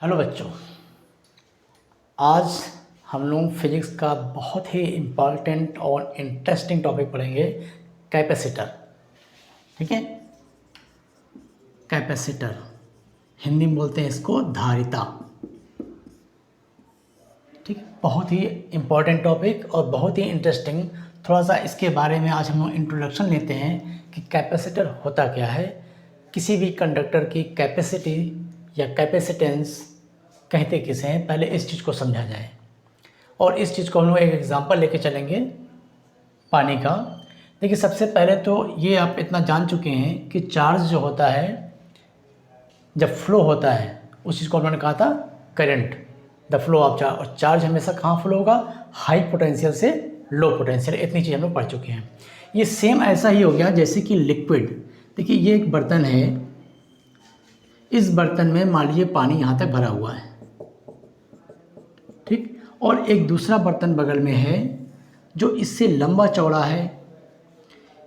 Hello बच्चों, आज हम लोग फिजिक्स का बहुत ही इम्पॉर्टेंट और इंटरेस्टिंग टॉपिक पढ़ेंगे, कैपेसिटर। ठीक है, कैपेसिटर हिंदी में बोलते हैं इसको धारिता। ठीक, बहुत ही इम्पॉर्टेंट टॉपिक और बहुत ही इंटरेस्टिंग। थोड़ा सा इसके बारे में आज हम लोग इंट्रोडक्शन लेते हैं कि कैपेसिटर होता क्या है, किसी भी कंडक्टर की कैपेसिटी या कैपेसिटेंस कहते किसे हैं, पहले इस चीज़ को समझा जाए। और इस चीज़ को हम लोग एक एग्जांपल लेके चलेंगे पानी का। देखिए, सबसे पहले तो ये आप इतना जान चुके हैं कि चार्ज जो होता है जब फ्लो होता है उस चीज़ को मैंने कहा था current, the flow of charge. और चार्ज हमेशा कहाँ फ्लो होगा? हाई पोटेंशियल से लो पोटेंशियल। इतनी चीज़ हम लोग पढ़ चुके हैं। ये सेम ऐसा ही हो गया जैसे कि लिक्विड। देखिए, ये एक बर्तन है, इस बर्तन में मान लीजिए पानी यहाँ तक भरा हुआ है, ठीक, और एक दूसरा बर्तन बगल में है जो इससे लंबा चौड़ा है,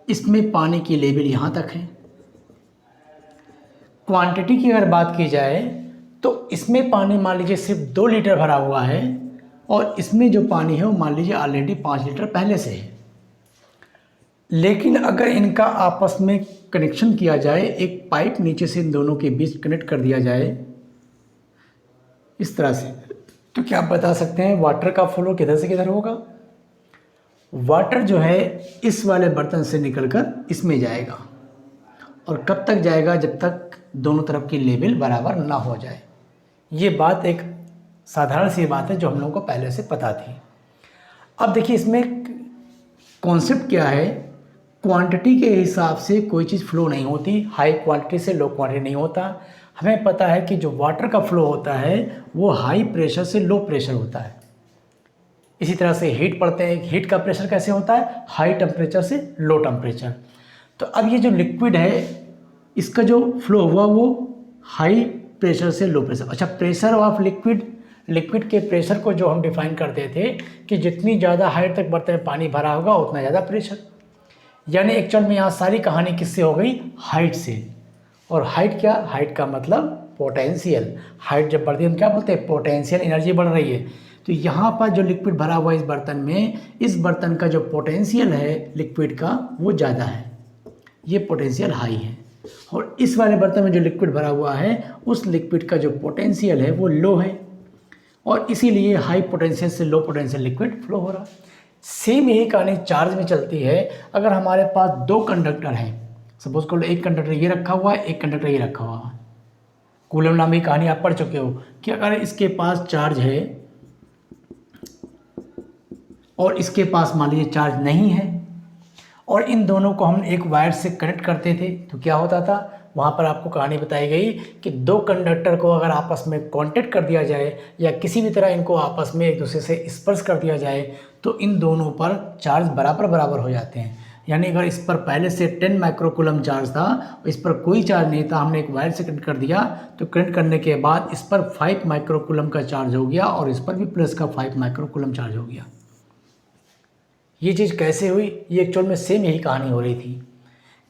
इसमें पानी की लेवल यहाँ तक है। क्वांटिटी की अगर बात की जाए तो इसमें पानी मान लीजिए सिर्फ 2 लीटर भरा हुआ है और इसमें जो पानी है वो मान लीजिए ऑलरेडी 5 लीटर पहले से है। लेकिन अगर इनका आपस में कनेक्शन किया जाए, एक पाइप नीचे से इन दोनों के बीच कनेक्ट कर दिया जाए इस तरह से, तो क्या आप बता सकते हैं वाटर का फ्लो किधर से किधर होगा? वाटर जो है इस वाले बर्तन से निकलकर इसमें जाएगा। और कब तक जाएगा? जब तक दोनों तरफ की लेवल बराबर ना हो जाए। ये बात एक साधारण सी बात है जो हम लोगों को पहले से पता थी। अब देखिए, इसमें कॉन्सेप्ट क्या है, क्वांटिटी के हिसाब से कोई चीज़ फ्लो नहीं होती, हाई क्वांटिटी से लो क्वांटिटी नहीं होता। हमें पता है कि जो वाटर का फ्लो होता है वो हाई प्रेशर से लो प्रेशर होता है। इसी तरह से हीट पढ़ते हैं, हीट का प्रेशर कैसे होता है? हाई टेम्परेचर से लो टेम्परेचर। तो अब ये जो लिक्विड है इसका जो फ्लो हुआ वो हाई प्रेशर से लो प्रेशर। अच्छा, प्रेशर ऑफ लिक्विड, लिक्विड के प्रेशर को जो हम डिफाइन करते थे कि जितनी ज़्यादा हाइट तक बर्तन में पानी भरा होगा उतना ज़्यादा प्रेशर। यानी एक्चुअल में यहाँ सारी कहानी किससे हो गई? हाइट से। और हाइट क्या? हाइट का मतलब पोटेंशियल। हाइट जब बढ़ती है हम क्या बोलते हैं? पोटेंशियल एनर्जी बढ़ रही है। तो यहाँ पर जो लिक्विड भरा हुआ है इस बर्तन में, इस बर्तन का जो पोटेंशियल है लिक्विड का वो ज़्यादा है, ये पोटेंशियल हाई है। और इस वाले बर्तन में जो लिक्विड भरा हुआ है उस लिक्विड का जो पोटेंशियल है वो लो है, और इसीलिए हाई पोटेंशियल से लो पोटेंशियल लिक्विड फ्लो हो रहा है। सेम यही कहानी चार्ज में चलती है। अगर हमारे पास 2 कंडक्टर हैं, सपोज कर लो एक कंडक्टर ये रखा हुआ है, एक कंडक्टर ये रखा हुआ है। कूलम नाम की कहानी आप पढ़ चुके हो कि अगर इसके पास चार्ज है और इसके पास मान लीजिए चार्ज नहीं है और इन दोनों को हम एक वायर से कनेक्ट करते थे तो क्या होता था? वहाँ पर आपको कहानी बताई गई कि 2 कंडक्टर को अगर आपस में कांटेक्ट कर दिया जाए या किसी भी तरह इनको आपस में एक दूसरे से स्पर्श कर दिया जाए तो इन दोनों पर चार्ज बराबर बराबर हो जाते हैं। यानी अगर इस पर पहले से 10 माइक्रोकूलम चार्ज था और इस पर कोई चार्ज नहीं था, हमने एक वायर से कनेक्ट कर दिया तो कनेक्ट करने के बाद इस पर 5 माइक्रोकूलम का चार्ज हो गया और इस पर भी प्लस का 5 माइक्रोकूलम चार्ज हो गया। ये चीज़ कैसे हुई? ये एक्चुअल में सेम यही कहानी हो रही थी।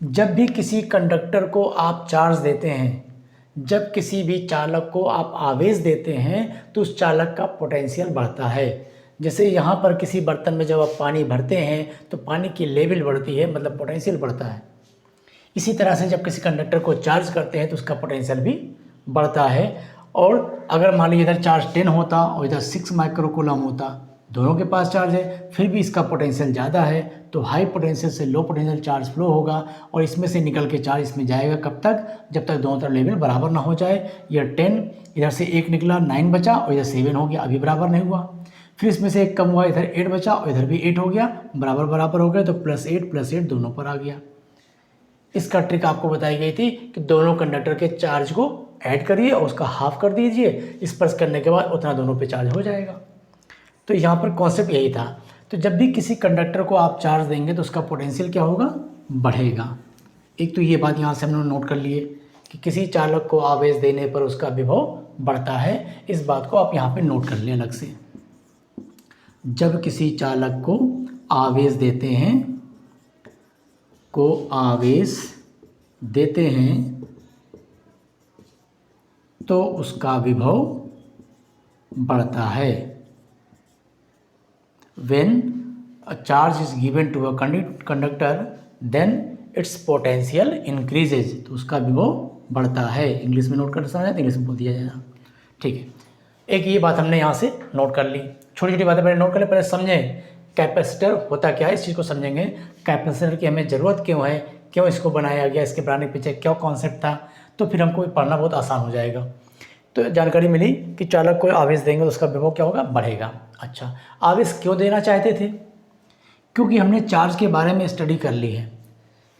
जब भी किसी कंडक्टर को आप चार्ज देते हैं, जब किसी भी चालक को आप आवेश देते हैं तो उस चालक का पोटेंशियल बढ़ता है। जैसे यहाँ पर किसी बर्तन में जब आप पानी भरते हैं तो पानी की लेवल बढ़ती है, मतलब पोटेंशियल बढ़ता है। इसी तरह से जब किसी कंडक्टर को चार्ज करते हैं तो उसका पोटेंशियल भी बढ़ता है। और अगर मान लीजिए इधर चार्ज 10 होता और इधर 6 माइक्रोकूलम होता, दोनों के पास चार्ज है, फिर भी इसका पोटेंशियल ज़्यादा है तो हाई पोटेंशियल से लो पोटेंशियल चार्ज फ्लो होगा और इसमें से निकल के चार्ज इसमें जाएगा। कब तक? जब तक दोनों तरफ लेवल बराबर ना हो जाए। ये 10 इधर से 1 निकला, 9 बचा और इधर 7 हो गया, अभी बराबर नहीं हुआ। फिर इसमें से 1 कम हुआ, इधर 8 बचा और इधर भी 8 हो गया, बराबर बराबर हो गया। तो +8 दोनों पर आ गया। इसका ट्रिक आपको बताई गई थी कि दोनों कंडक्टर के चार्ज को ऐड करिए और उसका हाफ कर दीजिए, स्पर्श करने के बाद उतना दोनों पे चार्ज हो जाएगा। तो यहाँ पर कॉन्सेप्ट यही था। तो जब भी किसी कंडक्टर को आप चार्ज देंगे तो उसका पोटेंशियल क्या होगा? बढ़ेगा। एक तो ये बात यहाँ से हम लोग नोट कर लिए कि किसी चालक को आवेश देने पर उसका विभव बढ़ता है। इस बात को आप यहाँ पे नोट कर लें अलग से। जब किसी चालक को आवेश देते हैं तो उसका विभव बढ़ता है। When a charge is given to a conductor then its potential increases, तो उसका विभव बढ़ता है। इंग्लिश में नोट कर समझना है तो इंग्लिश में बोल दिया जाएगा। ठीक है, एक ये बात हमने यहाँ से नोट कर ली। छोटी छोटी बातें पहले नोट कर ले, पहले समझें कैपेसिटर होता क्या है, इस चीज़ को समझेंगे। कैपेसिटर की हमें ज़रूरत क्यों है, क्यों इसको बनाया गया, इसके बनाने के पीछे क्या कॉन्सेप्ट था, तो फिर हमको पढ़ना बहुत आसान हो जाएगा। तो जानकारी मिली कि चालक को आवेश देंगे तो उसका विभव क्या होगा, बढ़ेगा। अच्छा, आवेश क्यों देना चाहते थे, क्योंकि हमने चार्ज के बारे में स्टडी कर ली है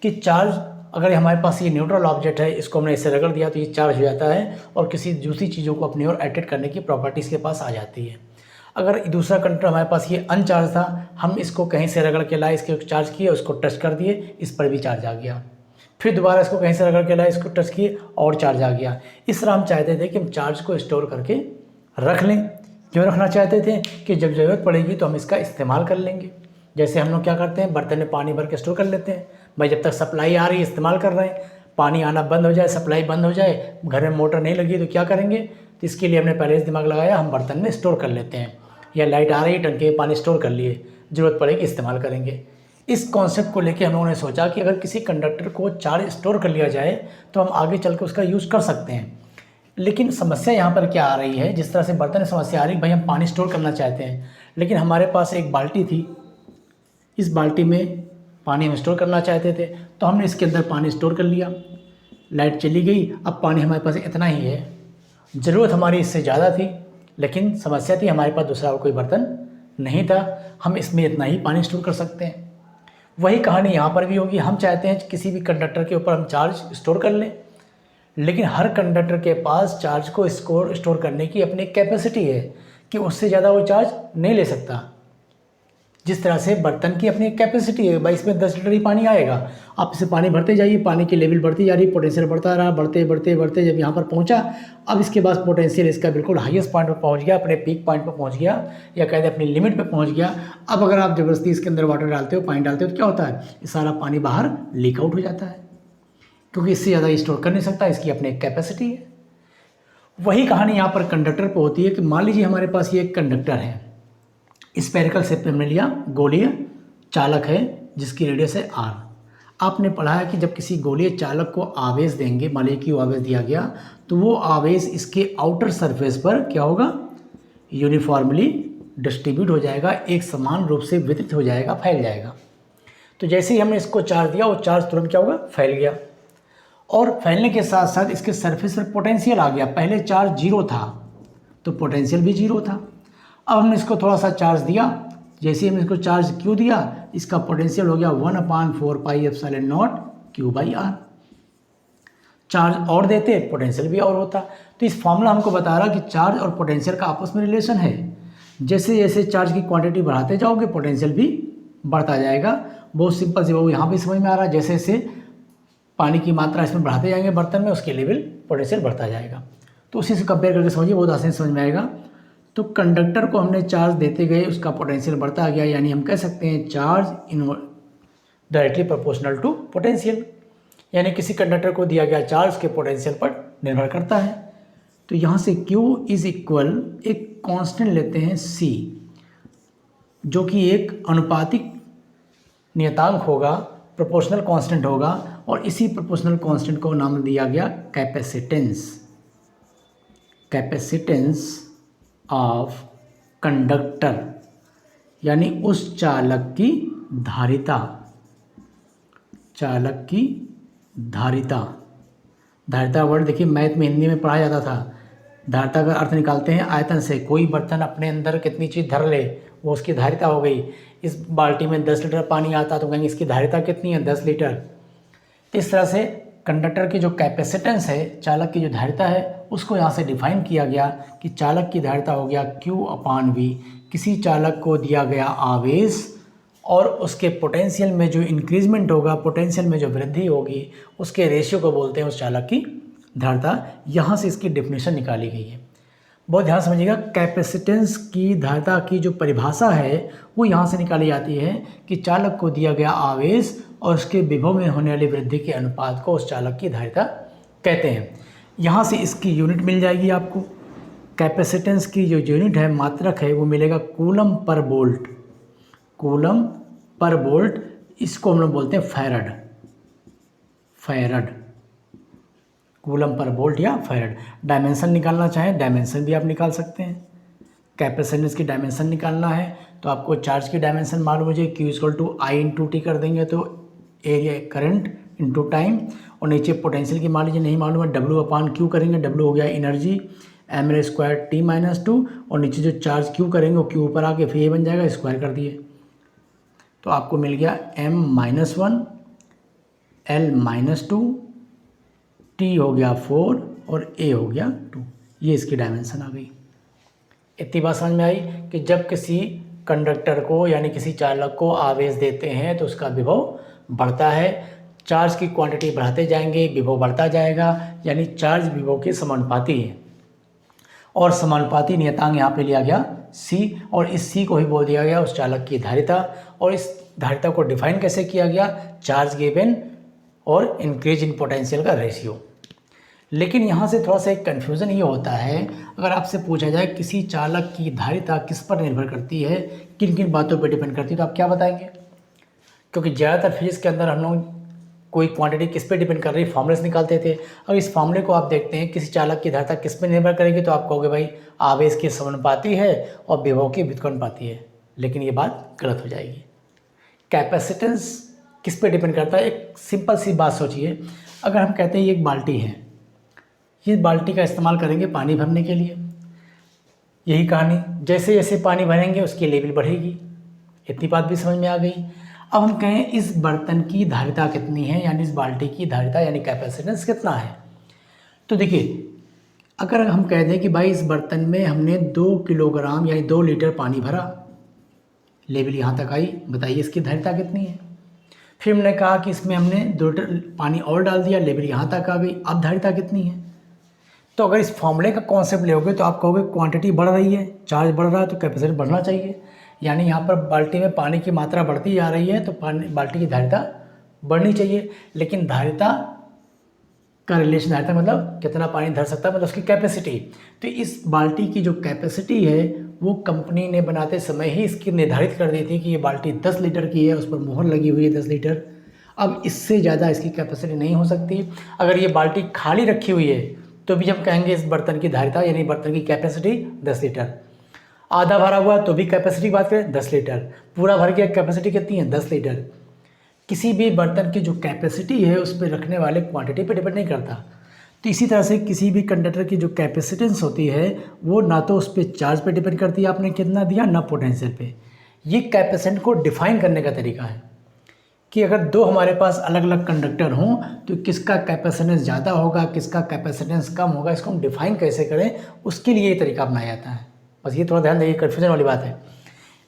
कि चार्ज अगर हमारे पास ये न्यूट्रल ऑब्जेक्ट है, इसको हमने इससे रगड़ दिया तो ये चार्ज हो जाता है और किसी दूसरी चीज़ों को अपनी ओर अट्रैक्ट करने की प्रॉपर्टी इसके पास आ जाती है। अगर दूसरा कंडक्टर हमारे पास ये अनचार्ज था, हम इसको कहीं से रगड़ के लाए, इसके चार्ज किए, उसको टच कर दिए, इस पर भी चार्ज आ गया। फिर दोबारा इसको कहीं से रगड़ के लाए, इसको टच किए और चार्ज आ गया। इस तरह हम चाहते थे कि हम चार्ज को स्टोर करके रख लें। क्यों रखना चाहते थे कि जब ज़रूरत पड़ेगी तो हम इसका इस्तेमाल कर लेंगे। जैसे हम लोग क्या करते हैं, बर्तन में पानी भर के स्टोर कर लेते हैं। भाई जब तक सप्लाई आ रही है इस्तेमाल कर रहे हैं, पानी आना बंद हो जाए, सप्लाई बंद हो जाए, घर में मोटर नहीं लगी तो क्या करेंगे, तो इसके लिए हमने पहले से दिमाग लगाया, हम बर्तन में स्टोर कर लेते हैं। या लाइट आ रही है, टंकी में पानी स्टोर कर लिए, ज़रूरत पड़ेगी इस्तेमाल करेंगे। इस कॉन्सेप्ट को लेके हम लोगों ने सोचा कि अगर किसी कंडक्टर को चार्ज स्टोर कर लिया जाए तो हम आगे चल के उसका यूज़ कर सकते हैं। लेकिन समस्या यहाँ पर क्या आ रही है, जिस तरह से बर्तन में समस्या आ रही है, भाई हम पानी स्टोर करना चाहते हैं लेकिन हमारे पास एक बाल्टी थी, इस बाल्टी में पानी हम स्टोर करना चाहते थे तो हमने इसके अंदर पानी स्टोर कर लिया। लाइट चली गई, अब पानी हमारे पास इतना ही है। ज़रूरत हमारी इससे ज़्यादा थी लेकिन समस्या थी हमारे पास दूसरा और कोई बर्तन नहीं था, हम इसमें इतना ही पानी स्टोर कर सकते हैं। वही कहानी यहाँ पर भी होगी। हम चाहते हैं किसी भी कंडक्टर के ऊपर हम चार्ज स्टोर कर लें, लेकिन हर कंडक्टर के पास चार्ज को स्टोर करने की अपनी कैपेसिटी है कि उससे ज़्यादा वो चार्ज नहीं ले सकता। जिस तरह से बर्तन की अपनी कैपेसिटी है, भाई इसमें 10 लीटर ही पानी आएगा, आप इसे पानी भरते जाइए, पानी की लेवल बढ़ती जा रही, पोटेंशियल बढ़ता रहा, बढ़ते बढ़ते बढ़ते जब यहाँ पर पहुँचा, अब इसके बाद पोटेंशियल इसका बिल्कुल हाईएस्ट पॉइंट पर पहुँच गया, अपने पीक पॉइंट पर पहुँच गया, या कहते हैं अपनी लिमिट पर पहुँच गया। अब अगर आप ज़बरदस्ती इसके अंदर वाटर डालते हो, पानी डालते हो तो क्या होता है, ये सारा पानी बाहर लीक आउट हो जाता है, क्योंकि इससे ज़्यादा स्टोर कर नहीं सकता, इसकी अपनी एक कैपेसिटी है। वही कहानी यहाँ पर कंडक्टर पर होती है कि मान लीजिए हमारे पास ये एक कंडक्टर है, स्फेरिकल शेप में हमने लिया, गोलीय चालक है जिसकी रेडियस है r। आपने पढ़ा है कि जब किसी गोलीय चालक को आवेश देंगे, मान लीजिए कि आवेश दिया गया, तो वो आवेश इसके आउटर सरफेस पर क्या होगा, यूनिफॉर्मली डिस्ट्रीब्यूट हो जाएगा, एक समान रूप से वितरित हो जाएगा, फैल जाएगा। तो जैसे ही हमने इसको चार्ज दिया, वो चार्ज तुरंत क्या होगा, फैल गया। और फैलने के साथ साथ इसके सरफेस पर पोटेंशियल आ गया। पहले चार्ज 0 था तो पोटेंशियल भी 0 था। अब हमने इसको थोड़ा सा चार्ज दिया, जैसे हमने इसको चार्ज क्यू दिया, इसका पोटेंशियल हो गया 1/4πε0 Q/r। चार्ज और देते पोटेंशियल भी और होता। तो इस फॉर्मूला हमको बता रहा कि चार्ज और पोटेंशियल का आपस में रिलेशन है। जैसे जैसे चार्ज की क्वांटिटी बढ़ाते जाओगे पोटेंशियल भी बढ़ता जाएगा। बहुत सिंपल सी बात यहाँ भी समझ में आ रहा है। जैसे जैसे पानी की मात्रा इसमें बढ़ाते जाएंगे बर्तन में, उसके लेवल पोटेंशियल बढ़ता जाएगा। तो उसी से कंपेयर करके समझिए, बहुत आसानी समझ में आएगा। तो कंडक्टर को हमने चार्ज देते गए, उसका पोटेंशियल बढ़ता गया, यानी हम कह सकते हैं charge in directly proportional to potential, यानी किसी कंडक्टर को दिया गया चार्ज के पोटेंशियल पर निर्भर करता है। तो यहाँ से Q इज इक्वल एक कांस्टेंट लेते हैं C, जो कि एक अनुपातिक नियतांक होगा, प्रोपोर्शनल कांस्टेंट होगा, और इसी प्रोपोर्शनल कांस्टेंट को नाम दिया गया कैपेसिटेंस। कैपेसिटेंस ऑफ कंडक्टर यानी उस चालक की धारिता, चालक की धारिता। धारिता वर्ड देखिए मैथ में, हिंदी में पढ़ा जाता था। धारिता का अर्थ निकालते हैं आयतन से। कोई बर्तन अपने अंदर कितनी चीज़ धर ले वो उसकी धारिता हो गई। इस बाल्टी में 10 लीटर पानी आता तो कहेंगे इसकी धारिता कितनी है, 10 लीटर। इस तरह से कंडक्टर की जो कैपेसिटेंस है, चालक की जो धारिता है, उसको यहाँ से डिफाइन किया गया कि चालक की धारिता हो गया Q/V। किसी चालक को दिया गया आवेश और उसके पोटेंशियल में जो इंक्रीजमेंट होगा, पोटेंशियल में जो वृद्धि होगी, उसके रेशियो को बोलते हैं उस चालक की धारिता। यहाँ से इसकी डेफिनेशन निकाली गई है। बहुत ध्यान समझिएगा, कैपेसिटेंस की धारिता की जो परिभाषा है वो यहाँ से निकाली जाती है कि चालक को दिया गया आवेश और उसके विभव में होने वाली वृद्धि के अनुपात को उस चालक की धारिता कहते हैं। यहाँ से इसकी यूनिट मिल जाएगी आपको। कैपेसिटेंस की जो यूनिट है, मात्रक है, वो मिलेगा coulomb per volt. Coulomb per volt, इसको हम लोग बोलते हैं farad. Farad, coulomb per volt या फैरड। डायमेंशन निकालना चाहें, डायमेंशन भी आप निकाल सकते हैं। कैपेसिटेंस की डायमेंशन निकालना है तो आपको चार्ज की डायमेंशन मालूम हो जाए, Q equal to I into T कर देंगे तो एरिया करंट इंटू टाइम, और नीचे पोटेंशियल की मान लीजिए नहीं मालूम है, W अपान Q करेंगे, W हो गया energy, mL square T minus 2, और नीचे जो चार्ज Q करेंगे वो Q ऊपर आके फिर ये बन जाएगा, स्क्वायर कर दिए तो आपको मिल गया M-1, L-2, T हो गया 4 और A हो गया 2। ये इसकी डायमेंशन आ गई। इतनी बात समझ में आई कि जब किसी कंडक्टर को यानी किसी चालक को आवेश देते हैं तो उसका विभव बढ़ता है। चार्ज की क्वांटिटी बढ़ाते जाएंगे, विभव बढ़ता जाएगा, यानी चार्ज विभव के समानुपाती है। और समानुपाती नियतांक यहाँ पे लिया गया C, और इस C को ही बोल दिया गया उस चालक की धारिता। और इस धारिता को डिफाइन कैसे किया गया? चार्ज गिवन और इंक्रीज इन पोटेंशियल का रेशियो। लेकिन यहाँ से थोड़ा सा एक कन्फ्यूज़न ये होता है, अगर आपसे पूछा जाए किसी चालक की धारिता किस पर निर्भर करती है, किन किन बातों पर डिपेंड करती है, तो आप क्या बताएंगे? क्योंकि ज़्यादातर फिजिक्स के अंदर हम लोग कोई क्वांटिटी किस पे डिपेंड कर रही है फॉर्मूले से निकालते थे। और इस फॉर्मूले को आप देखते हैं किसी चालक की धारिता किस पे निर्भर करेगी, तो आप कहोगे भाई आवेश की समानुपाती है और विभव की व्युत्क्रमानुपाती है। लेकिन ये बात गलत हो जाएगी। कैपेसिटेंस किस पे डिपेंड करता है? एक सिंपल सी बात सोचिए, अगर हम कहते हैं ये एक बाल्टी है, ये बाल्टी का इस्तेमाल करेंगे पानी भरने के लिए, यही कहानी, जैसे जैसे पानी भरेंगे उसकी लेवल बढ़ेगी। इतनी बात भी समझ में आ गई। अब हम कहें इस बर्तन की धारिता कितनी है, यानी इस बाल्टी की धारिता यानी कैपेसिटेंस कितना है, तो देखिए अगर हम कह दें कि भाई इस बर्तन में हमने 2 किलोग्राम यानी 2 लीटर पानी भरा, लेवल यहाँ तक आई, बताइए इसकी धारिता कितनी है। फिर हमने कहा कि इसमें हमने 2 लीटर पानी और डाल दिया, लेवल यहाँ तक आ गई, अब धारिता कितनी है। तो अगर इस फॉर्मूले का कॉन्सेप्ट लेओगे तो आप कहोगे क्वांटिटी बढ़ रही है, चार्ज बढ़ रहा है तो कैपेसिटी बढ़ना चाहिए, यानी यहाँ पर बाल्टी में पानी की मात्रा बढ़ती जा रही है तो बाल्टी की धारिता बढ़नी चाहिए। लेकिन धारिता का रिलेशन, धारिता मतलब कितना पानी धर सकता है, मतलब उसकी कैपेसिटी। तो इस बाल्टी की जो कैपेसिटी है वो कंपनी ने बनाते समय ही इसकी निर्धारित कर दी थी कि ये बाल्टी 10 लीटर की है, उस पर मोहर लगी हुई है 10 लीटर। अब इससे ज़्यादा इसकी कैपेसिटी नहीं हो सकती। अगर ये बाल्टी खाली रखी हुई है तो भी हम कहेंगे इस बर्तन की धारिता यानी बर्तन की कैपेसिटी 10 लीटर। आधा भरा हुआ तो भी कैपेसिटी की बात करें 10 लीटर, पूरा भर के कैपेसिटी कितनी है 10 लीटर। किसी भी बर्तन की जो कैपेसिटी है उस पर रखने वाले क्वांटिटी पे डिपेंड नहीं करता। तो इसी तरह से किसी भी कंडक्टर की जो कैपेसिटेंस होती है वो ना तो उस पर चार्ज पे डिपेंड करती है आपने कितना दिया, ना पोटेंशियल पे। ये कैपेसिटेंस को डिफाइन करने का तरीका है कि अगर 2 हमारे पास अलग अलग कंडक्टर हों तो किसका कैपेसिटेंस ज़्यादा होगा, किसका कैपेसिटेंस कम होगा, इसको हम डिफाइन कैसे करें, उसके लिए ये तरीका अपनाया जाता है। बस ये थोड़ा ध्यान देइए, कन्फ्यूजन वाली बात है।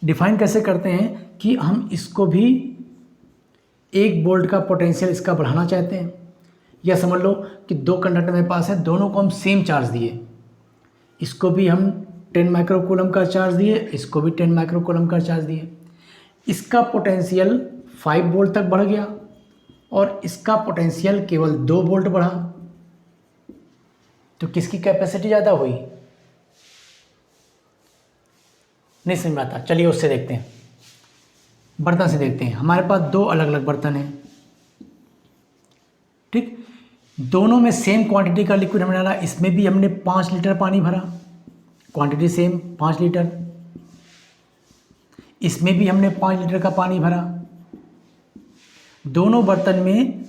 डिफाइन कैसे करते हैं कि हम इसको भी 1 वोल्ट का पोटेंशियल इसका बढ़ाना चाहते हैं, या समझ लो कि 2 कंडक्टर मेरे पास है, दोनों को हम सेम चार्ज दिए, इसको भी हम 10 माइक्रोकूलम का चार्ज दिए, इसको भी 10 माइक्रोकूलम का चार्ज दिए। इसका पोटेंशियल 5 वोल्ट तक बढ़ गया और इसका पोटेंशियल केवल 2 वोल्ट बढ़ा, तो किसकी कैपेसिटी ज़्यादा हुई? नहीं समझ में आता। चलिए उससे देखते हैं, बर्तन से देखते हैं। हमारे पास 2 अलग अलग बर्तन हैं, ठीक, दोनों में सेम क्वांटिटी का लिक्विड हमने डाला। इसमें भी हमने 5 लीटर पानी भरा, क्वांटिटी सेम 5 लीटर। इसमें भी हमने 5 लीटर का पानी भरा। दोनों बर्तन में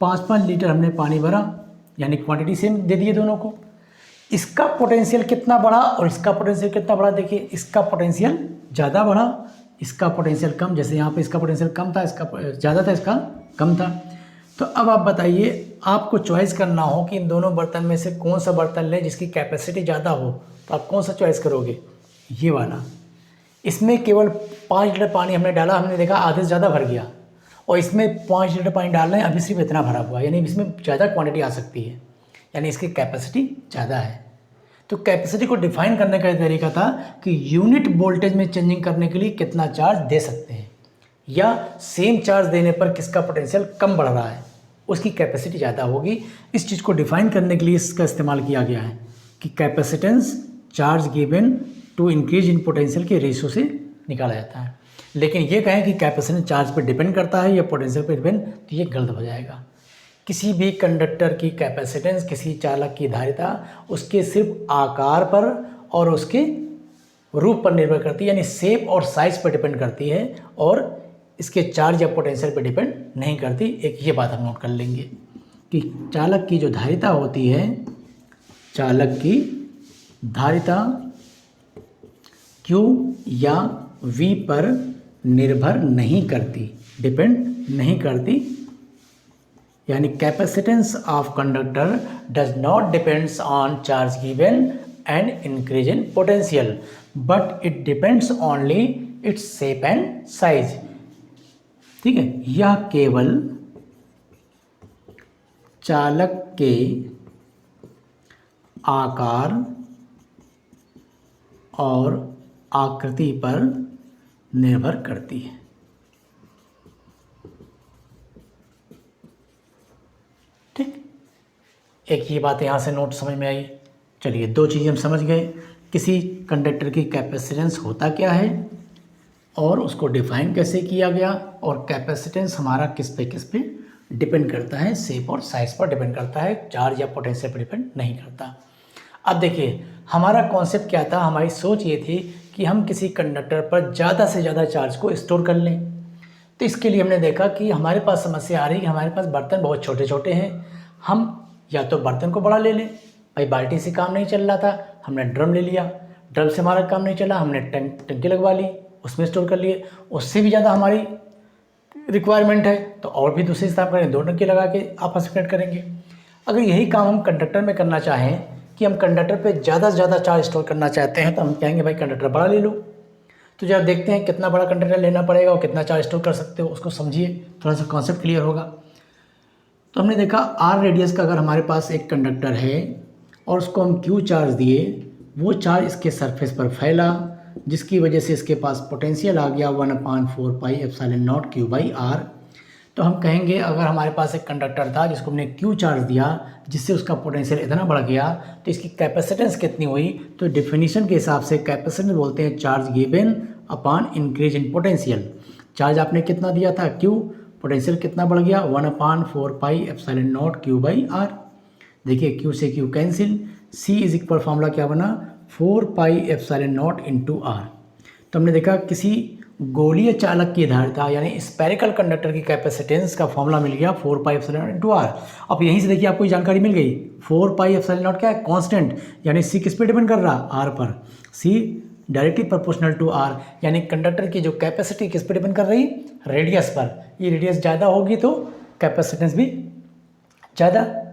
5-5 लीटर हमने पानी भरा, यानी क्वांटिटी सेम दे दिए दोनों को। इसका पोटेंशियल कितना बढ़ा और इसका पोटेंशियल कितना बढ़ा? देखिए इसका पोटेंशियल ज़्यादा बढ़ा, इसका पोटेंशियल कम। जैसे यहाँ पे इसका पोटेंशियल कम था, इसका ज़्यादा था, इसका कम था। तो अब आप बताइए, आपको चॉइस करना हो कि इन दोनों बर्तन में से कौन सा बर्तन लें जिसकी कैपेसिटी ज़्यादा हो, तो आप कौन सा चॉइस करोगे? ये वाला। इसमें केवल 5 लीटर पानी हमने डाला, हमने देखा आधे से ज़्यादा भर गया, और इसमें 5 लीटर पानी डाल रहे हैं, अभी सिर्फ इतना भरा हुआ, यानी इसमें ज़्यादा क्वांटिटी आ सकती है, यानी इसकी कैपेसिटी ज़्यादा है। तो कैपेसिटी को डिफाइन करने का तरीका था कि यूनिट वोल्टेज में चेंजिंग करने के लिए कितना चार्ज दे सकते हैं, या सेम चार्ज देने पर किसका पोटेंशियल कम बढ़ रहा है, उसकी कैपेसिटी ज़्यादा होगी। इस चीज़ को डिफाइन करने के लिए इसका इस्तेमाल किया गया है कि capacitance charge given to increase in potential के रेशियो से निकाला जाता है। लेकिन ये कहें कि कैपेसिटेंस चार्ज पर डिपेंड करता है या पोटेंशियल पर डिपेंड, तो ये गलत हो जाएगा। किसी भी कंडक्टर की कैपेसिटेंस, किसी चालक की धारिता उसके सिर्फ आकार पर और उसके रूप पर निर्भर करती है, यानी शेप और साइज पर डिपेंड करती है, और इसके चार्ज या पोटेंशियल पर डिपेंड नहीं करती। एक ये बात हम नोट कर लेंगे कि चालक की जो धारिता होती है, चालक की धारिता Q या V पर निर्भर नहीं करती, डिपेंड नहीं करती, यानी capacitance of conductor does not depends on charge given and increase in potential, but it depends only its shape and size. ठीक है, यह केवल चालक के आकार और आकृति पर निर्भर करती है। ठीक, एक ये बात यहाँ से नोट समझ में आई। चलिए, दो चीज़ें हम समझ गए, किसी कंडक्टर की कैपेसिटेंस होता क्या है और उसको डिफाइन कैसे किया गया, और कैपेसिटेंस हमारा किस पे डिपेंड करता है, शेप और साइज पर डिपेंड करता है, चार्ज या पोटेंशियल पर डिपेंड नहीं करता। अब देखिए, हमारा कॉन्सेप्ट क्या था, हमारी सोच ये थी कि हम किसी कंडक्टर पर ज़्यादा से ज़्यादा चार्ज को स्टोर कर लें। तो इसके लिए हमने देखा कि हमारे पास समस्या आ रही है, हमारे पास बर्तन बहुत छोटे छोटे हैं। हम या तो बर्तन को बड़ा ले लें, भाई बाल्टी से काम नहीं चल रहा था, हमने ड्रम ले लिया, ड्रम से हमारा काम नहीं चला, हमने टंकी लगवा ली, उसमें स्टोर कर लिए। उससे भी ज़्यादा हमारी रिक्वायरमेंट है तो और भी दूसरे हिसाब करें, दो टंकी लगा के आपस में कनेक्ट करेंगे। अगर यही काम हम कंडक्टर में करना चाहें कि हम कंडक्टर पे ज़्यादा से ज़्यादा चार्ज स्टोर करना चाहते हैं, तो हम कहेंगे भाई कंडक्टर बड़ा ले लो। तो जब देखते हैं कितना बड़ा कंडक्टर लेना पड़ेगा और कितना चार्ज स्टोर कर सकते हो, उसको समझिए, थोड़ा सा कॉन्सेप्ट क्लियर होगा। तो हमने देखा आर रेडियस का अगर हमारे पास एक कंडक्टर है और उसको हम क्यू चार्ज दिए, वो चार्ज इसके सरफेस पर फैला, जिसकी वजह से इसके पास पोटेंशियल आ गया 1/4 pi epsilon naught Q by R. तो हम कहेंगे अगर हमारे पास एक कंडक्टर था जिसको हमने क्यू चार्ज दिया, जिससे उसका पोटेंशियल इतना बढ़ गया, तो इसकी कैपेसिटेंस कितनी हुई, तो डेफिनेशन के हिसाब से कैपेसिटेंस बोलते हैं charge given upon increase in potential. Charge आपने कितना दिया था क्यू, पोटेंशियल कितना बढ़ गया 1/4 pi epsilon naught Q by R. देखिए क्यू से Q cancel, C is equal formula क्या बना 4 pi epsilon naught into R. तो हमने देखा किसी गोलीय चालक की धारिता यानी स्पेरिकल कंडक्टर की कैपेसिटेंस का फॉर्मूला मिल गया 4 pi epsilon naught into R. अब यहीं से देखिए आपको जानकारी मिल गई, 4 पाई एप्सिलॉन नॉट क्या है, कांस्टेंट, यानी सी किस पे डिपेंड कर रहा, आर पर। See directly proportional to are, यानी कंडक्टर की जो कैपेसिटी किस पे डिपेंड कर रही, रेडियस पर। ये रेडियस ज़्यादा होगी तो कैपेसिटेंस भी ज़्यादा।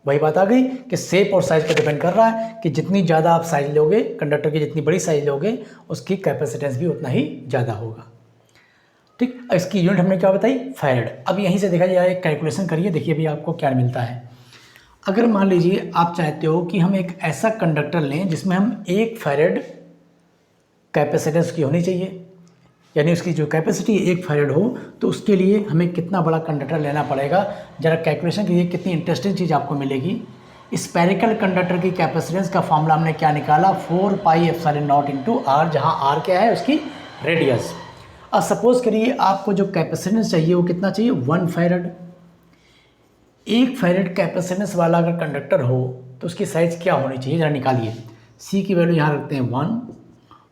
वही बात आ गई कि शेप और साइज पर डिपेंड कर रहा है कि जितनी ज़्यादा आप साइज लोगे, कंडक्टर की जितनी बड़ी साइज लोगे, उसकी कैपेसिटेंस भी उतना ही ज़्यादा होगा। ठीक, इसकी यूनिट हमने क्या बताई, फैराड। अब यहीं से देखा जाए, कैलकुलेशन करिए, देखिए भी आपको क्या मिलता है। अगर मान लीजिए आप चाहते हो कि हम एक ऐसा कंडक्टर लें जिसमें हम 1 फैराड कैपेसिटेंस की होनी चाहिए, यानी उसकी जो कैपेसिटी 1 फैराड हो, तो उसके लिए हमें कितना बड़ा कंडक्टर लेना पड़ेगा। ज़रा कैलकुलेशन कीजिए, कितनी इंटरेस्टिंग चीज़ आपको मिलेगी। स्पेरिकल कंडक्टर की कैपेसिटेंस का फॉर्मूला हमने क्या निकाला, 4 pi epsilon naught into R, जहाँ आर क्या है उसकी रेडियस। अब सपोज करिए आपको जो कैपेसिटेंस चाहिए वो कितना चाहिए, 1 फैराड। 1 फैराड कैपेसिटेंस वाला अगर कंडक्टर हो तो उसकी साइज़ क्या होनी चाहिए, ज़रा निकालिए। सी की वैल्यू यहाँ रखते हैं 1,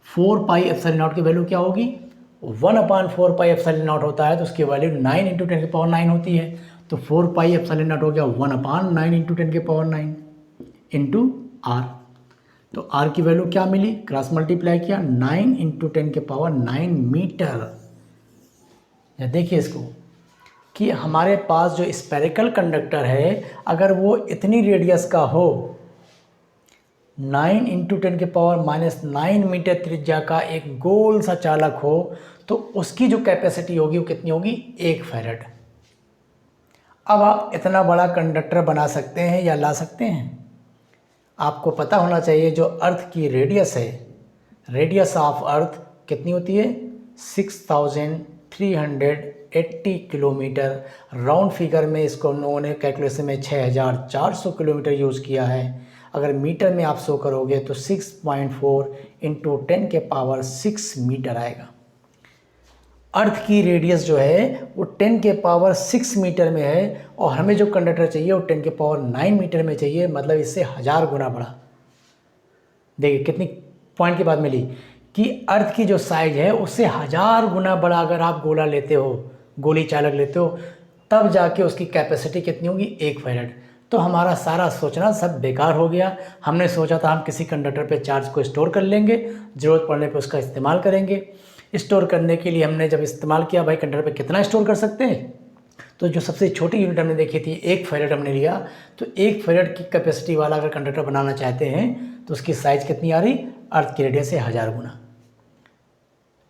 4 पाई एप्सिलॉन नॉट की वैल्यू क्या होगी, 1/4 पाई एप्सिलॉन नॉट होता है तो उसकी वैल्यू 9 × 10⁹ होती है। तो 4 पाई एप्सिलॉन नॉट हो गया 1/9 × 10⁹ इंटू आर। तो आर की वैल्यू क्या मिली, क्रॉस मल्टीप्लाई किया, 9 × 10⁹ मीटर। या देखिए इसको कि हमारे पास जो स्पेरिकल कंडक्टर है, अगर वो इतनी रेडियस का हो, 9 × 10⁻⁹ मीटर त्रिज्या का एक गोल सा चालक हो, तो उसकी जो कैपेसिटी होगी वो कितनी होगी, 1 फैराड। अब आप इतना बड़ा कंडक्टर बना सकते हैं या ला सकते हैं। आपको पता होना चाहिए जो अर्थ की रेडियस है, रेडियस ऑफ अर्थ कितनी होती है, 6380 किलोमीटर। राउंड फिगर में इसको हम लोगों ने कैलकुलेशन में 6400 किलोमीटर यूज़ किया है। अगर मीटर में आप शो करोगे तो 6.4 इंटू 10 के पावर 6 मीटर आएगा। अर्थ की रेडियस जो है वो 10 के पावर 6 मीटर में है और हमें जो कंडक्टर चाहिए वो 10 के पावर 9 मीटर में चाहिए, मतलब इससे 1000 गुना बड़ा। देखिए कितनी पॉइंट की बात मिली कि अर्थ की जो साइज है उससे 1000 गुना बड़ा अगर आप गोला लेते हो, गोली चालक लेते हो, तब जाके उसकी कैपेसिटी कितनी होगी, 1 फैरेड। तो हमारा सारा सोचना सब बेकार हो गया। हमने सोचा था हम किसी कंडक्टर पे चार्ज को स्टोर कर लेंगे, ज़रूरत पड़ने पे उसका इस्तेमाल करेंगे। स्टोर करने के लिए हमने जब इस्तेमाल किया, भाई कंडक्टर पे कितना स्टोर कर सकते हैं, तो जो सबसे छोटी यूनिट हमने देखी थी 1 फैरेड हमने लिया। तो 1 फैरेड की कैपेसिटी वाला अगर कंडक्टर बनाना चाहते हैं तो उसकी साइज़ कितनी आ रही, अर्थ की रेडियस से 1000 गुना।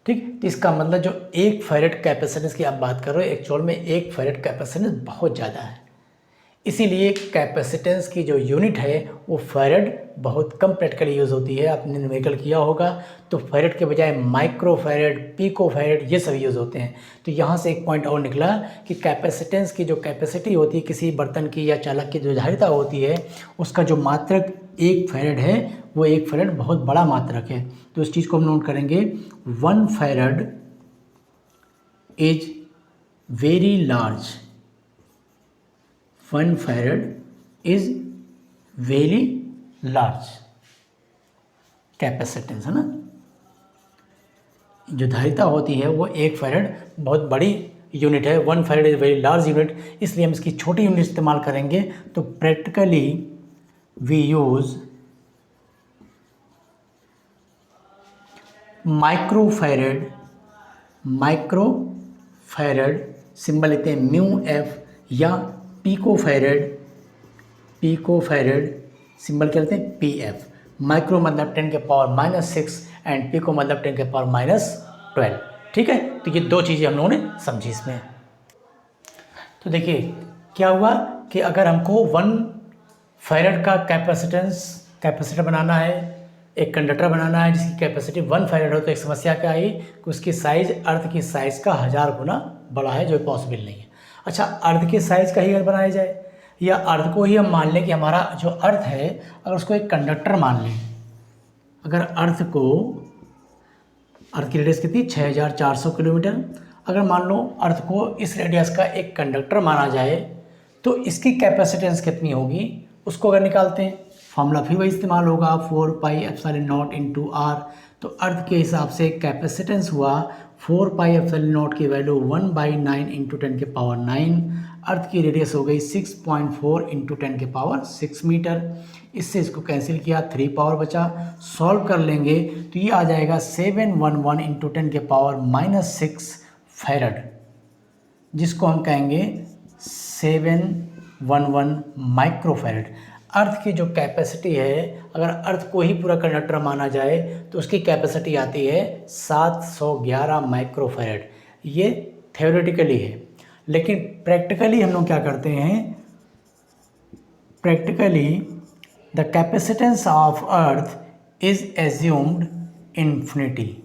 ठीक, तो इसका मतलब जो 1 फैरेड कैपेसिटेंस की आप बात कर रहे हो, एक्चुअल में 1 फैरेड कैपेसिटेंस बहुत ज़्यादा है। इसीलिए कैपेसिटेंस की जो यूनिट है वो फैरेड बहुत कम प्रैक्टिकली यूज़ होती है। आपने न्यूमेरिकल किया होगा तो फैरेड के बजाय माइक्रो फैरेड, पिको फैरेड ये सब यूज़ होते हैं। तो यहाँ से एक पॉइंट और निकला कि कैपेसिटेंस की जो कैपेसिटी होती है किसी बर्तन की या चालक की जो धारिता होती है उसका जो मात्रक 1 फैरेड है वो 1 फैरेड बहुत बड़ा मात्रक है। तो इस चीज़ को हम नोट करेंगे, 1 farad is very large. 1 farad is very large capacitance, है ना। जो धारिता होती है वो 1 फैरेड बहुत बड़ी यूनिट है। 1 farad is very large unit, इसलिए हम इसकी छोटी यूनिट इस्तेमाल करेंगे। तो practically we use microfarad. Microfarad symbol लेते हैं म्यू एफ, या picofarad. Picofarad symbol क्या लेते हैं, पी एफ। माइक्रो मतलब 10 के पावर -6 एंड पिको मतलब 10 के पावर -12। ठीक है, तो ये दो चीज़ें हम लोगों ने समझी इसमें। तो देखिए क्या हुआ कि अगर हमको 1 फैरेड का कैपेसिटर बनाना है, एक कंडक्टर बनाना है जिसकी कैपेसिटी 1 फैरेड हो, तो एक समस्या क्या आई कि उसकी साइज़ अर्थ की साइज़ का 1000 गुना बड़ा है, जो पॉसिबल नहीं है। अच्छा, अर्थ के साइज़ का ही अगर बनाया जाए या अर्थ को ही हम मान लें कि हमारा जो अर्थ है अगर उसको एक कंडक्टर मान लें, अगर अर्थ की रेडियस कितनी 6400 किलोमीटर, अगर मान लो अर्थ को इस रेडियस का एक कंडक्टर माना जाए तो इसकी कैपेसिटेंस कितनी होगी उसको अगर निकालते हैं, फॉर्मूला फिर वही इस्तेमाल होगा 4πε0 इंटू आर। तो अर्थ के हिसाब से कैपेसिटेंस हुआ 4πε0 की वैल्यू 1/9 इंटू 10 के पावर 9। अर्थ की रेडियस हो गई 6.4 इंटू 10 के पावर 6 मीटर। इससे इसको कैंसिल किया, 3 पावर बचा, सॉल्व कर लेंगे तो ये आ जाएगा 711 इंटू 10 के पावर -6 फैरेड, जिसको हम कहेंगे 711 माइक्रो फैरेड। अर्थ की जो कैपेसिटी है, अगर अर्थ को ही पूरा कंडक्टर माना जाए तो उसकी कैपेसिटी आती है 711 माइक्रो फैरेड। ये थ्योरेटिकली है, लेकिन प्रैक्टिकली हम लोग क्या करते हैं, practically the capacitance of earth is assumed infinity.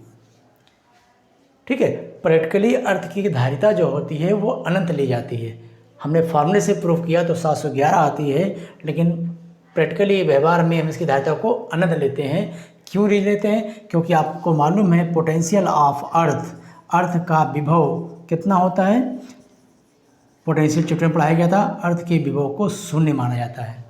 ठीक है, प्रैक्टिकली अर्थ की धारिता जो होती है वो अनंत ली जाती है। हमने फार्मूले से प्रूफ किया तो 711 आती है, लेकिन प्रैक्टिकली व्यवहार में हम इसकी धारिता को अनंत लेते हैं। क्यों लेते हैं, क्योंकि आपको मालूम है पोटेंशियल ऑफ अर्थ का विभव कितना होता है। पोटेंशियल चैप्टर में पढ़ाया गया था, अर्थ के विभव को शून्य माना जाता है।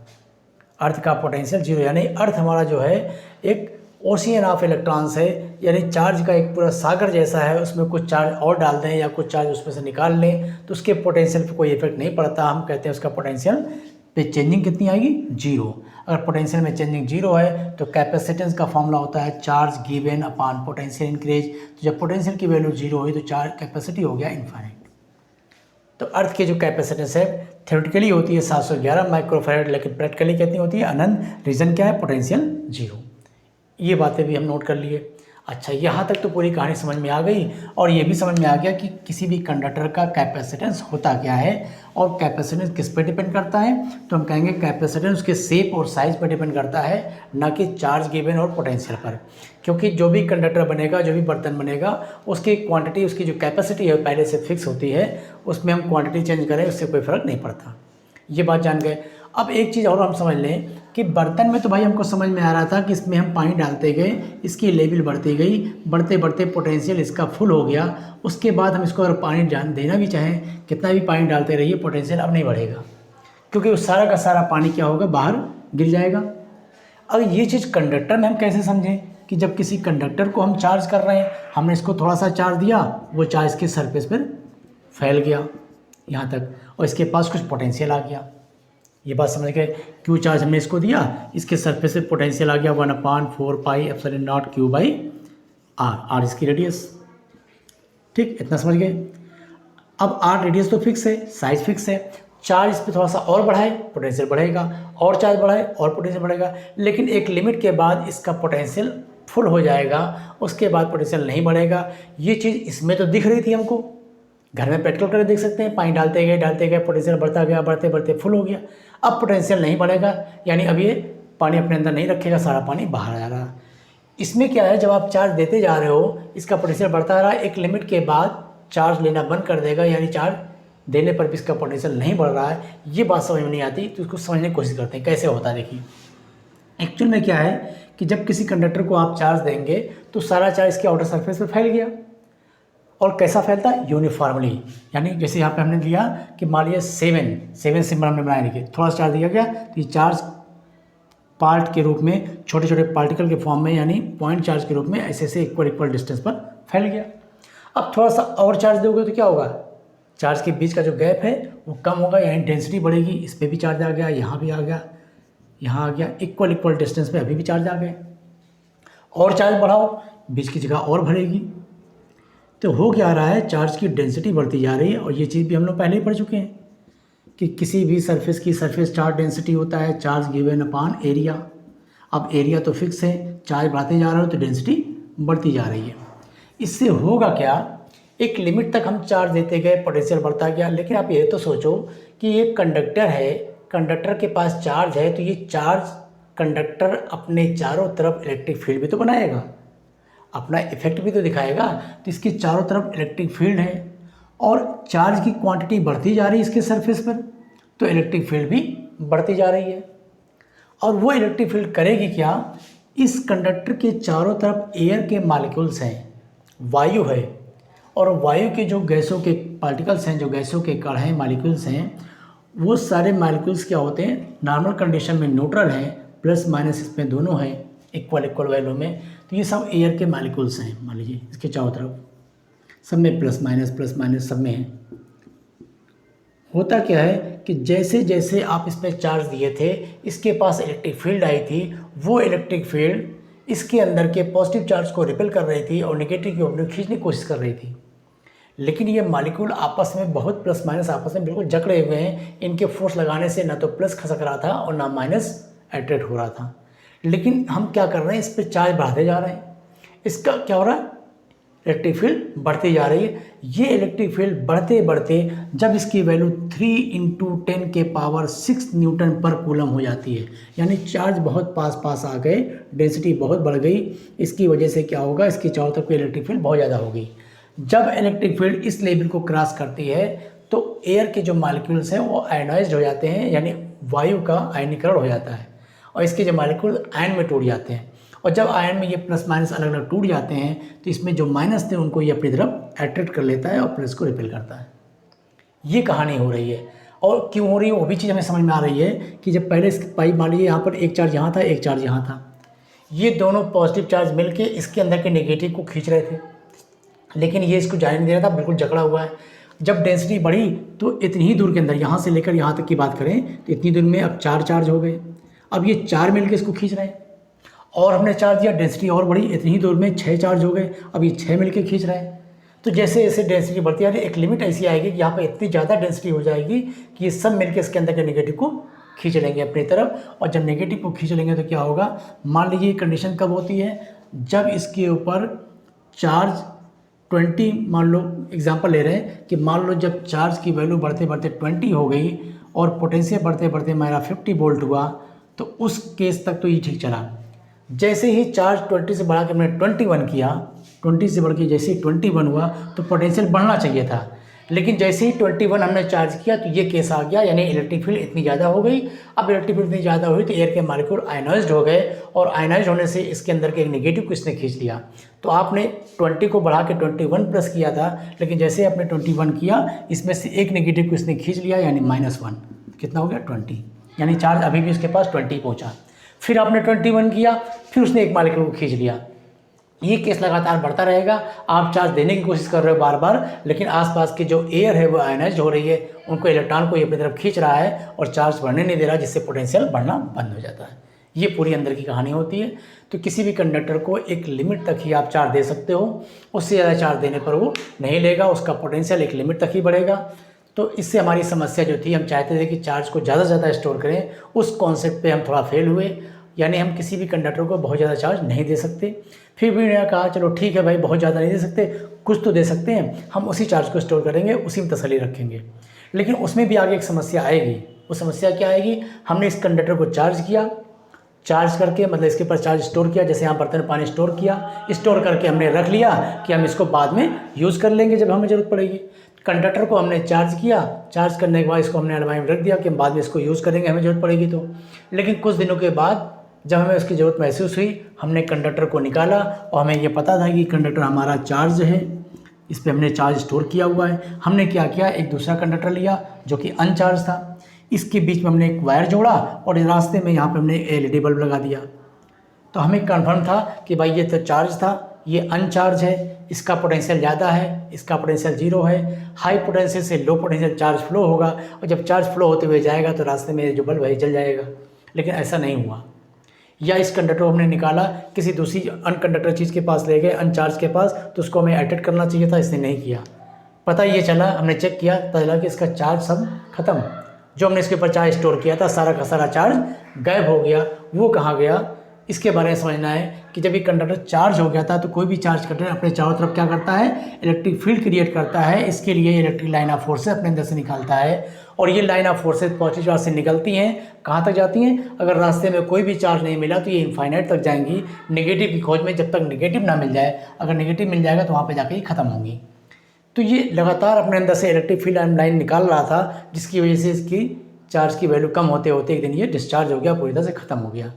अर्थ का पोटेंशियल 0, यानी अर्थ हमारा जो है एक ओशियन ऑफ इलेक्ट्रॉन्स है, यानी चार्ज का एक पूरा सागर जैसा है। उसमें कुछ चार्ज और डाल दें या कुछ चार्ज उसमें से निकाल लें तो उसके पोटेंशियल पे कोई इफेक्ट नहीं पड़ता। हम कहते हैं उसका पोटेंशियल पे चेंजिंग कितनी आएगी, 0। अगर पोटेंशियल में चेंजिंग 0 है तो कैपेसिटेंस का फॉर्मूला होता है charge given upon potential increase. तो जब पोटेंशियल की वैल्यू 0 हुई तो चार्ज कैपेसिटी हो गया इनफाइनाइट। तो अर्थ की जो कैपेसिटेंस है थ्योरेटिकली होती है 711 माइक्रोफैरेड, लेकिन प्रैक्टिकली कितनी होती है, अनंत। रीज़न क्या है, पोटेंशियल 0। ये बातें भी हम नोट कर लिए। अच्छा, यहाँ तक तो पूरी कहानी समझ में आ गई और ये भी समझ में आ गया कि किसी भी कंडक्टर का कैपेसिटेंस होता क्या है और कैपेसिटेंस किस पे डिपेंड करता है। तो हम कहेंगे कैपेसिटेंस उसके शेप और साइज़ पर डिपेंड करता है, ना कि चार्ज गिवन और पोटेंशियल पर। क्योंकि जो भी कंडक्टर बनेगा, जो भी बर्तन बनेगा, उसकी क्वांटिटी, उसकी जो कैपेसिटी है पहले से फिक्स होती है। उसमें हम क्वांटिटी चेंज करें उससे कोई फ़र्क नहीं पड़ता। ये बात जान गए। अब एक चीज़ और हम समझ लें कि बर्तन में तो भाई हमको समझ में आ रहा था कि इसमें हम पानी डालते गए, इसकी लेवल बढ़ती गई, बढ़ते बढ़ते पोटेंशियल इसका फुल हो गया। उसके बाद हम इसको अगर पानी देना भी चाहें, कितना भी पानी डालते रहिए, पोटेंशियल अब नहीं बढ़ेगा, क्योंकि वो सारा का सारा पानी क्या होगा, बाहर गिर जाएगा। अब ये चीज़ कंडक्टर में हम कैसे समझें कि जब किसी कंडक्टर को हम चार्ज कर रहे हैं, हमने इसको थोड़ा सा चार्ज दिया, वो चार्ज के सरफेस पर फैल गया यहाँ तक, और इसके पास कुछ पोटेंशियल आ गया। ये बात समझ गए, क्यू चार्ज हमने इसको दिया, इसके सरफेस पे पोटेंशियल आ गया 1/4 pi epsilon naught Q by R, R इसकी रेडियस। ठीक, इतना समझ गए। अब आर रेडियस तो फिक्स है, साइज फिक्स है, चार्ज इस पर थोड़ा सा और बढ़ाए पोटेंशियल बढ़ेगा, और चार्ज बढ़ाए और पोटेंशियल बढ़ेगा, लेकिन एक लिमिट के बाद इसका पोटेंशियल फुल हो जाएगा, उसके बाद पोटेंशियल नहीं बढ़ेगा। ये चीज़ इसमें तो दिख रही थी हमको, घर में प्रैक्टिकल करके देख सकते हैं, पानी डालते गए पोटेंशियल बढ़ता गया, बढ़ते बढ़ते फुल हो गया। अब पोटेंशियल नहीं बढ़ेगा, यानी अब ये पानी अपने अंदर नहीं रखेगा, सारा पानी बाहर आ रहा। इसमें क्या है, जब आप चार्ज देते जा रहे हो, इसका पोटेंशियल बढ़ता रहा, एक लिमिट के बाद चार्ज लेना बंद कर देगा, यानी चार्ज देने पर भी इसका पोटेंशियल नहीं बढ़ रहा है। ये बात समझ में नहीं आती, तो इसको समझने की कोशिश करते हैं कैसे होता है। देखिए एक्चुअल में क्या है कि जब किसी कंडक्टर को आप चार्ज देंगे तो सारा चार्ज इसके आउटर सरफेस पर फैल गया, और कैसा फैलता है, यूनिफॉर्मली। यानी जैसे यहाँ पे हमने दिया कि मान लीजिए 7 सिंबल हमने बनाए, देखिए थोड़ा सा चार्ज दिया गया तो ये चार्ज पार्ट के रूप में, छोटे छोटे पार्टिकल के फॉर्म में, यानी पॉइंट चार्ज के रूप में ऐसे ऐसे इक्वल डिस्टेंस पर फैल गया। अब थोड़ा सा और चार्ज दोगे तो क्या होगा, चार्ज के बीच का जो गैप है वो कम होगा, यानी डेंसिटी बढ़ेगी। इस पर भी चार्ज आ गया, यहाँ भी आ गया, यहाँ आ गया, इक्वल डिस्टेंस पे अभी भी चार्ज आ गए। और चार्ज बढ़ाओ, बीच की जगह और भरेगी, तो हो क्या रहा है, चार्ज की डेंसिटी बढ़ती जा रही है। और ये चीज़ भी हम लोग पहले ही पढ़ चुके हैं कि किसी भी सरफेस की सरफेस चार्ज डेंसिटी होता है चार्ज गिवन अपॉन एरिया। अब एरिया तो फिक्स है, चार्ज बढ़ाते जा रहे हो तो डेंसिटी बढ़ती जा रही है। इससे होगा क्या, एक लिमिट तक हम चार्ज देते गए, पोटेंशियल बढ़ता गया। लेकिन आप ये तो सोचो कि ये कंडक्टर है, कंडक्टर के पास चार्ज है, तो ये चार्ज कंडक्टर अपने चारों तरफ इलेक्ट्रिक फील्ड भी तो बनाएगा, अपना इफेक्ट भी तो दिखाएगा। तो इसके चारों तरफ इलेक्ट्रिक फील्ड है और चार्ज की क्वांटिटी बढ़ती जा रही है इसके सरफेस पर, तो इलेक्ट्रिक फील्ड भी बढ़ती जा रही है। और वो इलेक्ट्रिक फील्ड करेगी क्या, इस कंडक्टर के चारों तरफ एयर के मॉलिक्यूल्स हैं, वायु है, और वायु के जो गैसों के पार्टिकल्स हैं, जो गैसों के कण हैं, मॉलिक्यूल्स हैं, वो सारे मॉलिक्यूल्स क्या होते हैं, नॉर्मल कंडीशन में न्यूट्रल हैं, प्लस माइनस इसमें दोनों हैं इक्वल वैल्यू में। तो ये सब एयर के मॉलिक्यूल्स हैं, मान लीजिए इसके चारों तरफ सब में प्लस माइनस सब में है। होता क्या है कि जैसे जैसे आप इस पर चार्ज दिए थे, इसके पास इलेक्ट्रिक फील्ड आई थी, वो इलेक्ट्रिक फील्ड इसके अंदर के पॉजिटिव चार्ज को रिपेल कर रही थी और नेगेटिव की ओर खींचने की कोशिश कर रही थी। लेकिन ये मॉलिक्यूल आपस में बहुत प्लस माइनस आपस में बिल्कुल जकड़े हुए हैं, इनके फोर्स लगाने से ना तो प्लस खसक रहा था और ना माइनस अट्रैक्ट हो रहा था। लेकिन हम क्या कर रहे हैं, इस पर चार्ज बढ़ाते जा रहे हैं, इसका क्या हो रहा है, इलेक्ट्रिक फील्ड बढ़ती जा रही है। ये इलेक्ट्रिक फील्ड बढ़ते बढ़ते जब इसकी वैल्यू 3 × 10⁻⁶ न्यूटन पर कूलम हो जाती है, यानी चार्ज बहुत पास आ गए, डेंसिटी बहुत बढ़ गई, इसकी वजह से क्या होगा, इसके चारों तरफ इलेक्ट्रिक फील्ड बहुत ज़्यादा होगी। जब इलेक्ट्रिक फील्ड इस लेवल को क्रॉस करती है तो एयर के जो मॉलिक्यूल्स हैं वो आयनाइज्ड हो जाते हैं, यानी वायु का आयनीकरण हो जाता है, और इसके जो मॉलिक्यूल आयन में टूट जाते हैं। और जब आयन में ये प्लस माइनस अलग अलग टूट जाते हैं तो इसमें जो माइनस थे उनको ये अपनी तरफ अट्रैक्ट कर लेता है और प्लस को रिपेल करता है। ये कहानी हो रही है। और क्यों हो रही है वो भी चीज़ हमें समझ में आ रही है कि जब पहले पाइप मान लीजिए यहाँ पर एक चार्ज यहाँ था, एक चार्ज यहाँ था, ये दोनों पॉजिटिव चार्ज मिलके इसके अंदर के नेगेटिव को खींच रहे थे, लेकिन ये इसको जाने नहीं दे रहा था, बिल्कुल जकड़ा हुआ है। जब डेंसिटी बढ़ी तो इतनी ही दूर के अंदर, यहाँ से लेकर यहाँ तक की बात करें तो इतनी दूर में अब 4 चार्ज हो गए। अब ये 4 मिलकर इसको खींच रहे हैं, और हमने चार्ज दिया, डेंसिटी और बढ़ी, इतनी ही दूर में 6 चार्ज हो गए, अब ये 6 मिलकर खींच रहे हैं। तो जैसे जैसे डेंसिटी बढ़ती है, एक लिमिट ऐसी आएगी कि यहाँ पर इतनी ज़्यादा डेंसिटी हो जाएगी कि ये सब मिलकर इसके अंदर के नेगेटिव को खींच लेंगे अपनी तरफ। और जब नेगेटिव को खींच लेंगे तो क्या होगा, मान लीजिए कंडीशन कब होती है, जब इसके ऊपर चार्ज 20, मान लो एग्जांपल ले रहे हैं कि मान लो जब चार्ज की वैल्यू बढ़ते बढ़ते 20 हो गई और पोटेंशियल बढ़ते बढ़ते मेरा 50 वोल्ट हुआ, तो उस केस तक तो ये ठीक चला। जैसे ही चार्ज 20 से बढ़ा के मैंने 21 किया, 20 से बढ़ के जैसे ही 21 हुआ तो पोटेंशियल बढ़ना चाहिए था, लेकिन जैसे ही 21 हमने चार्ज किया तो ये केस आ गया, यानी इलेक्ट्रिक फील्ड इतनी ज़्यादा हो गई। अब इलेक्ट्रिक फील्ड इतनी ज़्यादा हुई तो एयर के मॉलिक्यूल आयनाइज्ड हो गए, और आयनाइज्ड होने से इसके अंदर के एक नेगेटिव को इसने खींच लिया। तो आपने 20 को बढ़ा के 21 प्लस किया था, लेकिन जैसे आपने 21 किया इसमें से एक नेगेटिव को इसने खींच लिया, यानी -1। कितना हो गया? 20, यानी चार्ज अभी भी इसके पास 20 पहुँचा। फिर आपने 21 किया, फिर उसने एक मॉलिक्यूल को खींच लिया। ये केस लगातार बढ़ता रहेगा। आप चार्ज देने की कोशिश कर रहे हो बार बार, लेकिन आसपास की जो एयर है वो आयनाइज हो रही है, उनको इलेक्ट्रॉन को ये अपनी तरफ खींच रहा है और चार्ज बढ़ने नहीं दे रहा, जिससे पोटेंशियल बढ़ना बंद हो जाता है। ये पूरी अंदर की कहानी होती है। तो किसी भी कंडक्टर को एक लिमिट तक ही आप चार्ज दे सकते हो, उससे ज़्यादा चार्ज देने पर वो नहीं लेगा, उसका पोटेंशियल एक लिमिट तक ही बढ़ेगा। तो इससे हमारी समस्या जो थी, हम चाहते थे कि चार्ज को ज़्यादा से ज़्यादा स्टोर करें, उस कॉन्सेप्ट पे हम थोड़ा फेल हुए। यानी हम किसी भी कंडक्टर को बहुत ज़्यादा चार्ज नहीं दे सकते। फिर भी उन्होंने कहा चलो ठीक है भाई, बहुत ज़्यादा नहीं दे सकते, कुछ तो दे सकते हैं, हम उसी चार्ज को स्टोर करेंगे, उसी में तसल्ली रखेंगे। लेकिन उसमें भी आगे एक समस्या आएगी। वो समस्या क्या आएगी? हमने इस कंडक्टर को चार्ज किया, चार्ज करके मतलब इसके ऊपर चार्ज स्टोर किया, जैसे यहाँ बर्तन में पानी स्टोर किया, स्टोर करके हमने रख लिया कि हम इसको बाद में यूज़ कर लेंगे जब हमें ज़रूरत पड़ेगी। कंडक्टर को हमने चार्ज किया, चार्ज करने के बाद इसको हमने अलमारी में रख दिया कि हम बाद में इसको यूज़ करेंगे, हमें ज़रूरत पड़ेगी तो। लेकिन कुछ दिनों के बाद जब हमें उसकी ज़रूरत महसूस हुई, हमने कंडक्टर को निकाला और हमें ये पता था कि कंडक्टर हमारा चार्ज है, इस पर हमने चार्ज स्टोर किया हुआ है। हमने क्या किया, एक दूसरा कंडक्टर लिया जो कि अनचार्ज था, इसके बीच में हमने एक वायर जोड़ा और रास्ते में यहाँ पे हमने एलईडी बल्ब लगा दिया। तो हमें कन्फर्म था कि भाई ये तो चार्ज था, ये अनचार्ज है, इसका पोटेंशियल ज़्यादा है, इसका पोटेंशियल 0 है। हाई पोटेंशियल से लो पोटेंशियल चार्ज फ्लो होगा, और जब चार्ज फ्लो होते हुए जाएगा तो रास्ते में जो बल्ब है जल जाएगा। लेकिन ऐसा नहीं हुआ। या इस कंडक्टर को हमने निकाला, किसी दूसरी अनकंडक्टर चीज़ के पास ले गए, अनचार्ज के पास, तो उसको हमें एडिट करना चाहिए था, इसने नहीं किया। पता ये चला, हमने चेक किया, पता चला कि इसका चार्ज सब खत्म, जो हमने इसके ऊपर चार्ज स्टोर किया था सारा का सारा चार्ज गायब हो गया। वो कहाँ गया, इसके बारे में समझना है कि जब ये कंडक्टर चार्ज हो गया था तो कोई भी चार्ज कंडक्टर अपने चारों तरफ क्या करता है, इलेक्ट्रिक फील्ड क्रिएट करता है। इसके लिए इलेक्ट्रिक लाइन ऑफ फोर्सेस अपने अंदर से निकालता है, और ये line of forces positive charge से निकलती हैं, कहाँ तक जाती हैं? अगर रास्ते में कोई भी चार्ज नहीं मिला तो ये इनफाइनाइट तक जाएंगी नेगेटिव की खोज में, जब तक नेगेटिव ना मिल जाए। अगर नेगेटिव मिल जाएगा तो वहाँ पर जाकर ये ख़त्म होंगी। तो ये लगातार अपने अंदर से इलेक्ट्रिक फील्ड लाइन निकाल रहा था, जिसकी वजह से इसकी चार्ज की वैल्यू कम होते होते एक दिन ये डिस्चार्ज हो गया, पूरी तरह से ख़त्म हो गया।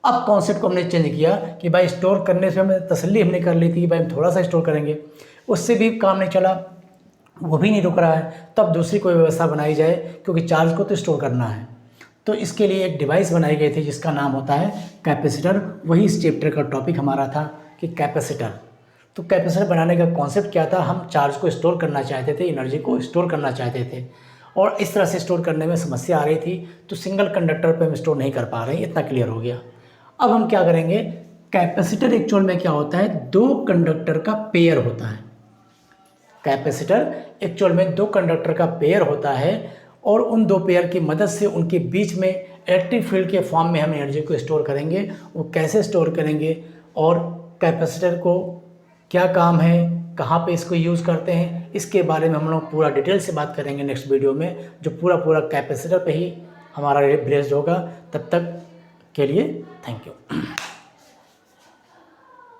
अब कॉन्सेप्ट को हमने चेंज किया कि भाई स्टोर करने से हमें तसल्ली हमने कर ली थी कि भाई हम थोड़ा सा स्टोर करेंगे, उससे भी काम नहीं चला, वो भी नहीं रुक रहा है। तब दूसरी कोई व्यवस्था बनाई जाए, क्योंकि चार्ज को तो स्टोर करना है। तो इसके लिए एक डिवाइस बनाई गई थी जिसका नाम होता है कैपेसिटर। वही इस चैप्टर का टॉपिक हमारा था कि कैपेसिटर। तो कैपेसिटर बनाने का कॉन्सेप्ट क्या था, हम चार्ज को स्टोर करना चाहते थे, एनर्जी को स्टोर करना चाहते थे, और इस तरह से स्टोर करने में समस्या आ रही थी। तो सिंगल कंडक्टर पे हम स्टोर नहीं कर पा रहे हैं, इतना क्लियर हो गया। अब हम क्या करेंगे, कैपेसिटर एक्चुअल में क्या होता है, दो कंडक्टर का पेयर होता है। कैपेसिटर एक्चुअल में दो कंडक्टर का पेयर होता है, और उन दो पेयर की मदद से उनके बीच में इलेक्ट्रिक फील्ड के फॉर्म में हम एनर्जी को स्टोर करेंगे। वो कैसे स्टोर करेंगे, और कैपेसिटर को क्या काम है, कहाँ पे इसको यूज़ करते हैं, इसके बारे में हम लोग पूरा डिटेल से बात करेंगे नेक्स्ट वीडियो में, जो पूरा कैपेसिटर पे ही हमारा बेस्ड होगा। तब तक के लिए थैंक यू।